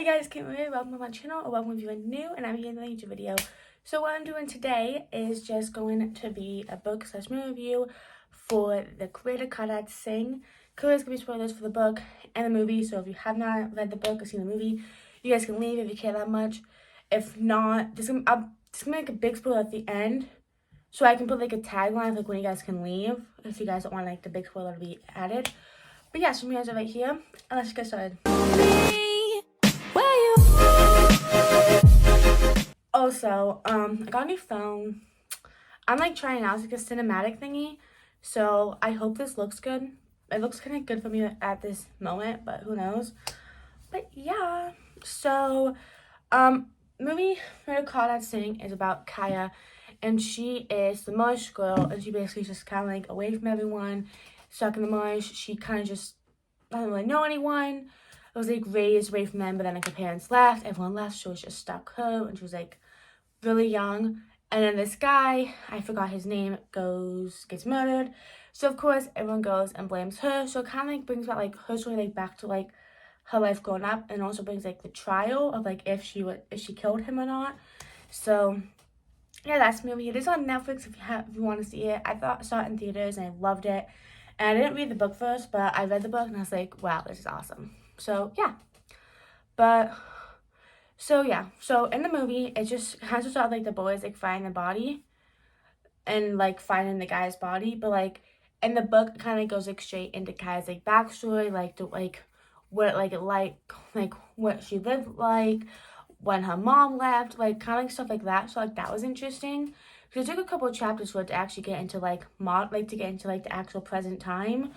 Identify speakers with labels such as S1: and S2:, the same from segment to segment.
S1: Hey guys, Kim here, welcome to my channel, or welcome if you're new and I'm here in the YouTube video. So what I'm doing today is just going to be a book / movie review for the Crawdads Sing. There's going to be spoilers for the book and the movie, so if you have not read the book or seen the movie, you guys can leave if you care that much. If not, I'm just gonna make a big spoiler at the end, so I can put like a tagline like when you guys can leave, if you guys don't want like the big spoiler to be added. But yeah, so you guys are right here, and let's get started. Also, I got a new phone. I'm like trying out like a cinematic thingy, so I hope this looks good. It looks kind of good for me at this moment, but who knows. But yeah, so movie Crawdads Sing is about Kaya, and she is the marsh girl, and she basically just kind of like away from everyone, stuck in the marsh. She kind of just doesn't really know anyone. It was like raised away from them, but then like her parents left, everyone left, so it was just stuck her, and she was like really young. And then this guy, I forgot his name, gets murdered. So of course everyone goes and blames her. So it kind of like brings about like her story like back to like her life growing up, and also brings like the trial of like if she killed him or not. So yeah, that's the movie. It is on Netflix if you want to see it. I saw it in theaters and I loved it. And I didn't read the book first, but I read the book and I was like, wow, this is awesome. So yeah. So in the movie, it just has to start like the boys like finding the body and like finding the guy's body, but like in the book, it kind of goes like straight into Kai's like backstory, like to like what like what she lived like when her mom left, like kind of like stuff like that. So like that was interesting because it took a couple of chapters for it to actually get into like the actual present time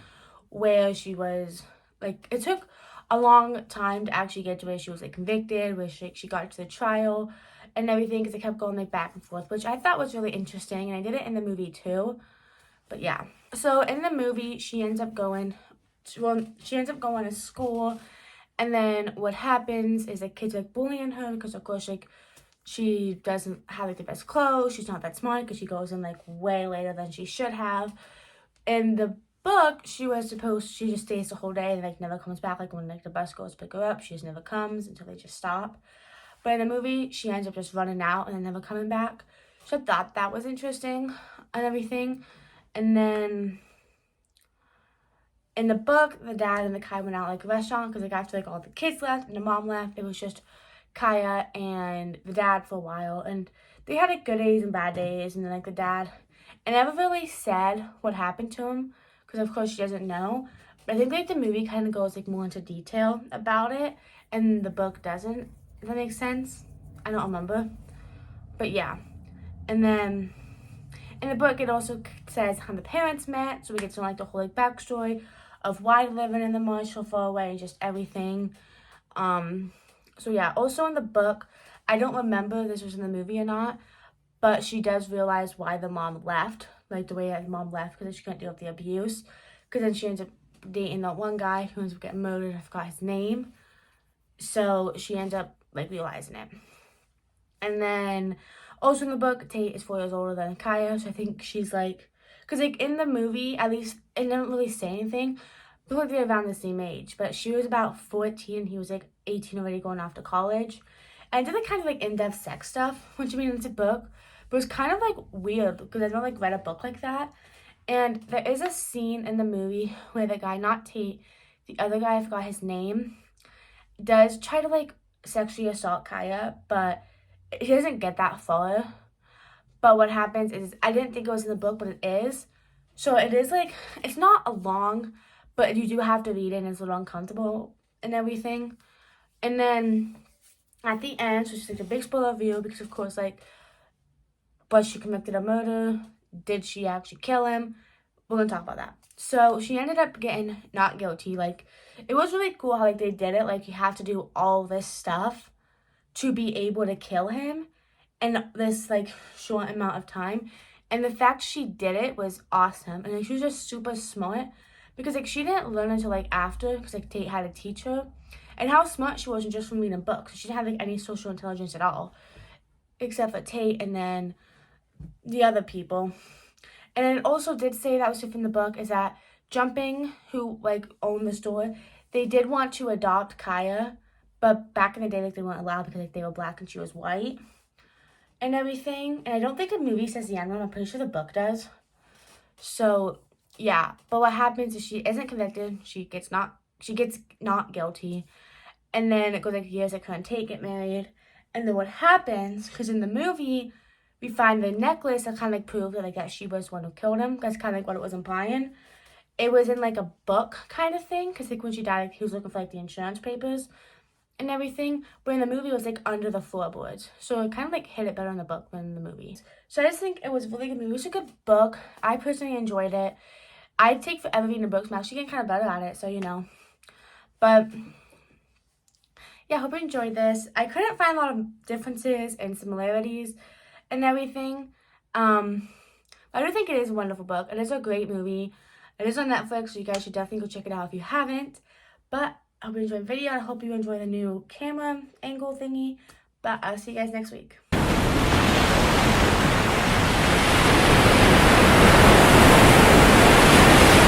S1: where she was like, it took a long time to actually get to where she was like convicted, where she got to the trial and everything, because it kept going like back and forth, which I thought was really interesting, and I did it in the movie too. But yeah, so in the movie she ends up going to school, and then what happens is like kids like bullying her because of course like she doesn't have like the best clothes, she's not that smart because she goes in like way later than she should have. In the book, she just stays the whole day and like never comes back. Like when like the bus goes to pick her up, she just never comes until they just stop. But in the movie, she ends up just running out and then never coming back. So I thought that was interesting and everything. And then in the book, the dad and the Kai went out like a restaurant because like after like all the kids left and the mom left, it was just Kaya and the dad for a while, and they had like good days and bad days. And then like the dad, and never really said what happened to him because of course she doesn't know. But I think like the movie kind of goes like more into detail about it, and the book doesn't. If that makes sense. I don't remember, but yeah. And then in the book, it also says how the parents met, so we get to like the whole like backstory of why living in the marsh so far away and just everything. So yeah, also in the book, I don't remember if this was in the movie or not, but she does realize why the mom left, like the way that the mom left, because she couldn't deal with the abuse. Because then she ends up dating that one guy who ends up getting murdered. I forgot his name. So she ends up like realizing it. And then also in the book, Tate is 4 years older than Kaya, so I think she's like, because like in the movie, at least it didn't really say anything. But like they're around the same age, but she was about 14, he was like 18 already, going off to college. And I did like kind of like in-depth sex stuff, which I mean it's a book, but it's kind of like weird because I've never like read a book like that. And there is a scene in the movie where the guy, not Tate, the other guy, I forgot his name, does try to like sexually assault Kaya, but he doesn't get that far. But what happens is, I didn't think it was in the book, but it is. So it is like, it's not a long, but you do have to read it and it's a little uncomfortable and everything. And then at the end, so it's like a big spoiler review because of course like, was she convicted of murder? Did she actually kill him? We're gonna talk about that. So she ended up getting not guilty. Like, it was really cool how like they did it. Like, you have to do all this stuff to be able to kill him in this like short amount of time. And the fact she did it was awesome. And like, she was just super smart because like she didn't learn until like after, because like Tate had to teach her. And how smart she wasn't just from reading books. She didn't have like any social intelligence at all, except for Tate and then the other people. And it also did say, that was from the book, is that Jumping, who like owned the store, they did want to adopt Kaya, But back in the day, like, they weren't allowed because, like, they were black and she was white and everything. And I don't think the movie says the N-word. I'm pretty sure the book does. So, yeah. But what happens is she isn't convicted. She gets not guilty. And then it goes, like, years they couldn't get married. And then what happens, because in the movie, we find the necklace that kind of, like, proves that, like, that she was the one who killed him. That's kind of, like, what it was implying. It was in, like, a book kind of thing. Because, like, when she died, like, he was looking for, like, the insurance papers and everything, but in the movie it was like under the floorboards, so it kind of like hit it better in the book than in the movie. So I just think it was a really good movie. It was a good book. I personally enjoyed it. I take forever reading the books. I'm actually getting kind of better at it, so you know. But yeah, I hope you enjoyed this. I couldn't find a lot of differences and similarities and everything. I do think it is a wonderful book. It is a great movie. It is on Netflix, so you guys should definitely go check it out if you haven't. But I hope you enjoyed the video. I hope you enjoy the new camera angle thingy. But I'll see you guys next week.